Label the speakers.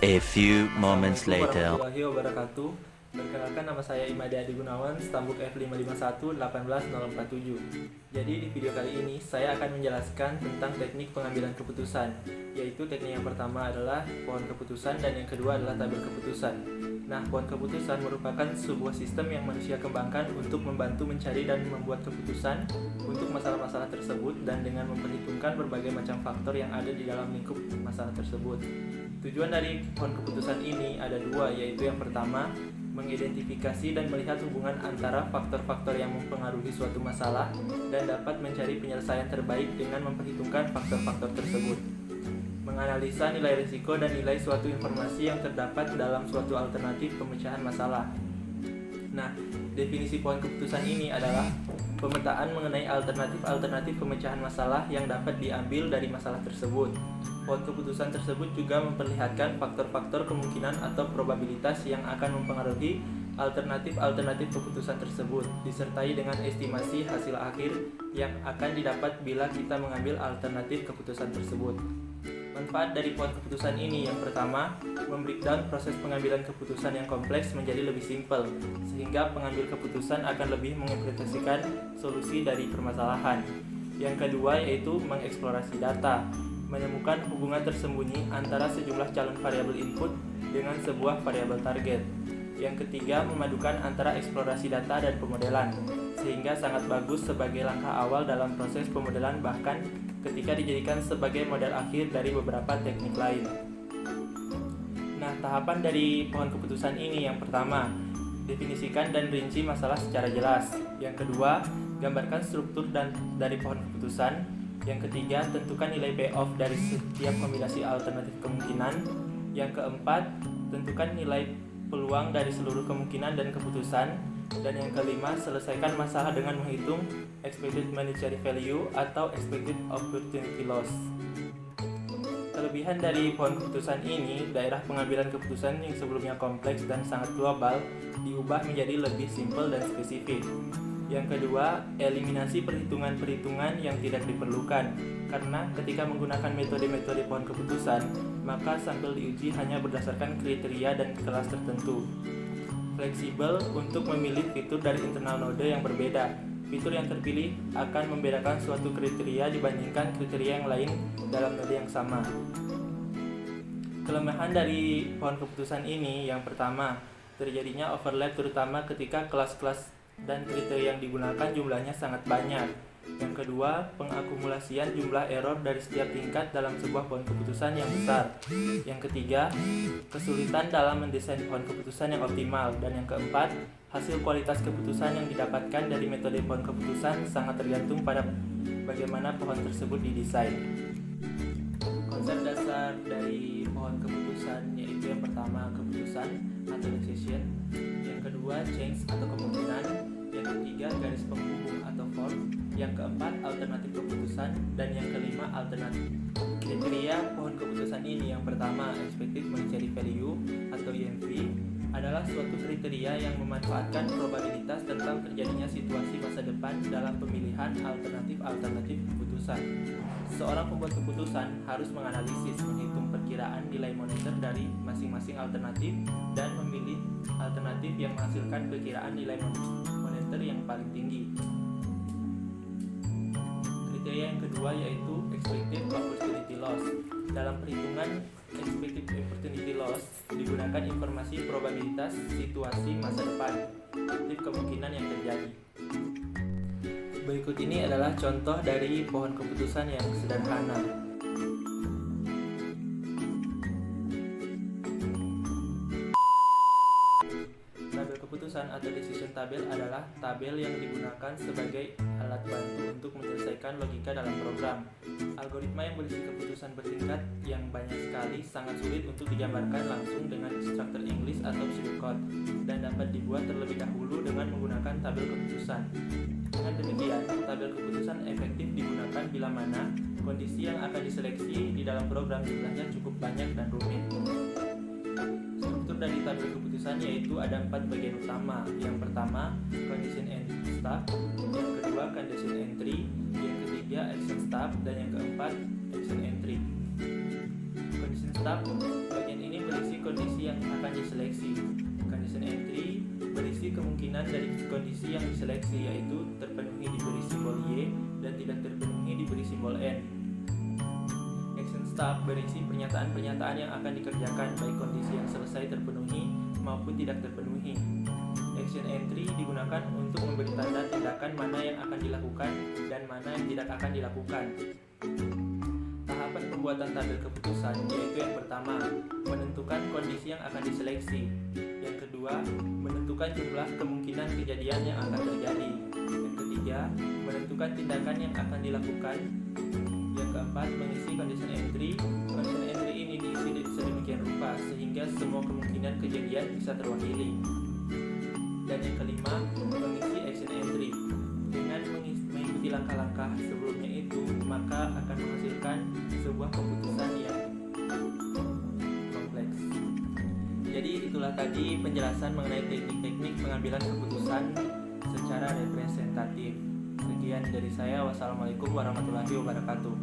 Speaker 1: A few moments
Speaker 2: Assalamualaikum
Speaker 1: later.
Speaker 2: warahmatullahi wabarakatuh. Perkenalkan, nama saya Imade Adi Gunawan, stambuk F551 18047. Jadi di video kali ini saya akan menjelaskan tentang teknik pengambilan keputusan, yaitu teknik yang pertama adalah pohon keputusan dan yang kedua adalah tabel keputusan. Nah, pohon keputusan merupakan sebuah sistem yang manusia kembangkan untuk membantu mencari dan membuat keputusan untuk masalah-masalah tersebut dan dengan memperhitungkan berbagai macam faktor yang ada di dalam lingkup masalah tersebut. Tujuan dari pohon keputusan ini ada dua, yaitu yang pertama, mengidentifikasi dan melihat hubungan antara faktor-faktor yang mempengaruhi suatu masalah dan dapat mencari penyelesaian terbaik dengan memperhitungkan faktor-faktor tersebut. Menganalisa nilai risiko dan nilai suatu informasi yang terdapat dalam suatu alternatif pemecahan masalah. Nah, definisi pohon keputusan ini adalah pemetaan mengenai alternatif-alternatif pemecahan masalah yang dapat diambil dari masalah tersebut. Pohon keputusan tersebut juga memperlihatkan faktor-faktor kemungkinan atau probabilitas yang akan mempengaruhi alternatif-alternatif keputusan tersebut, disertai dengan estimasi hasil akhir yang akan didapat bila kita mengambil alternatif keputusan tersebut. Manfaat dari pohon keputusan ini yang pertama, membreakdown proses pengambilan keputusan yang kompleks menjadi lebih simpel, sehingga pengambil keputusan akan lebih menginterpretasikan solusi dari permasalahan. Yang kedua yaitu mengeksplorasi data, menemukan hubungan tersembunyi antara sejumlah calon variabel input dengan sebuah variabel target. Yang ketiga, memadukan antara eksplorasi data dan pemodelan, sehingga sangat bagus sebagai langkah awal dalam proses pemodelan, bahkan ketika dijadikan sebagai model akhir dari beberapa teknik lain. Nah, tahapan dari pohon keputusan ini yang pertama, definisikan dan rinci masalah secara jelas. Yang kedua, gambarkan struktur dari pohon keputusan. Yang ketiga, tentukan nilai payoff dari setiap kombinasi alternatif kemungkinan. Yang keempat, tentukan nilai peluang dari seluruh kemungkinan dan keputusan. Dan yang kelima, selesaikan masalah dengan menghitung expected monetary value atau expected opportunity loss. Kelebihan dari pohon keputusan ini, daerah pengambilan keputusan yang sebelumnya kompleks dan sangat global diubah menjadi lebih simpel dan spesifik. Yang kedua, eliminasi perhitungan-perhitungan yang tidak diperlukan, karena ketika menggunakan metode-metode pohon keputusan, maka sampel diuji hanya berdasarkan kriteria dan kelas tertentu. Fleksibel untuk memilih fitur dari internal node yang berbeda. Fitur yang terpilih akan membedakan suatu kriteria dibandingkan kriteria yang lain dalam node yang sama. Kelemahan dari pohon keputusan ini yang pertama, terjadinya overlap terutama ketika kelas-kelas dan kriteria yang digunakan jumlahnya sangat banyak. Yang kedua, pengakumulasian jumlah error dari setiap tingkat dalam sebuah pohon keputusan yang besar. Yang ketiga, kesulitan dalam mendesain pohon keputusan yang optimal. Dan yang keempat, hasil kualitas keputusan yang didapatkan dari metode pohon keputusan sangat tergantung pada bagaimana pohon tersebut didesain. Konsep dasar dari pohon keputusan yaitu yang pertama, keputusan atau decision. Yang kedua, change atau kemungkinan. Yang ketiga, garis penghubung atau form. Yang keempat, alternatif keputusan. Dan yang kelima, alternatif. Kriteria pohon keputusan ini yang pertama, expected monetary value atau EMV, adalah suatu kriteria yang memanfaatkan probabilitas tentang terjadinya situasi masa depan dalam pemilihan alternatif keputusan. Seorang pembuat keputusan harus menganalisis, menghitung perkiraan nilai moneter dari masing-masing alternatif dan memilih alternatif yang menghasilkan perkiraan nilai moneter yang paling tinggi. Kriteria yang kedua yaitu expected opportunity loss. Dalam perhitungan expected opportunity loss digunakan informasi probabilitas situasi masa depan, tipe kemungkinan yang terjadi. Berikut ini adalah contoh dari pohon keputusan yang sederhana. Tabel keputusan atau decision tabel adalah tabel yang digunakan sebagai alat bantu untuk menyelesaikan logika dalam program. Algoritma yang berisi keputusan bertingkat yang banyak sekali sangat sulit untuk digambarkan langsung dengan instructor English atau pseudocode dan dapat dibuat terlebih dahulu dengan menggunakan tabel keputusan. Dengan demikian, tabel keputusan efektif digunakan bila mana kondisi yang akan diseleksi di dalam program jumlahnya cukup banyak dan rumit. Struktur dari tabel keputusan yaitu ada 4 bagian utama. Yang pertama, condition and step. Yang kedua, condition entry. Yang ketiga, action step. Dan yang keempat, action entry. Condition step step bagian ini berisi kondisi yang akan diseleksi. Condition entry berisi kemungkinan dari kondisi yang diseleksi, yaitu terpenuhi diberi simbol Y dan tidak terpenuhi diberi simbol N. Action step berisi pernyataan-pernyataan yang akan dikerjakan baik kondisi yang selesai terpenuhi maupun tidak terpenuhi. Action entry digunakan untuk memberi tanda tindakan mana yang akan dilakukan dan mana yang tidak akan dilakukan. Tahapan pembuatan tabel keputusan yaitu yang pertama, menentukan kondisi yang akan diseleksi. Yang kedua, menentukan jumlah kemungkinan kejadian yang akan terjadi. Yang ketiga, menentukan tindakan yang akan dilakukan. Yang keempat, mengisi condition entry. Condition entry ini diisi sedemikian rupa sehingga semua kemungkinan kejadian bisa terwakili. Dan yang kelima, mengisi action entry. Dengan mengikuti langkah-langkah sebelumnya itu, maka akan menghasilkan sebuah keputusan yang kompleks. Jadi itulah tadi penjelasan mengenai teknik-teknik pengambilan keputusan secara representatif. Sekian dari saya. Wassalamualaikum warahmatullahi wabarakatuh.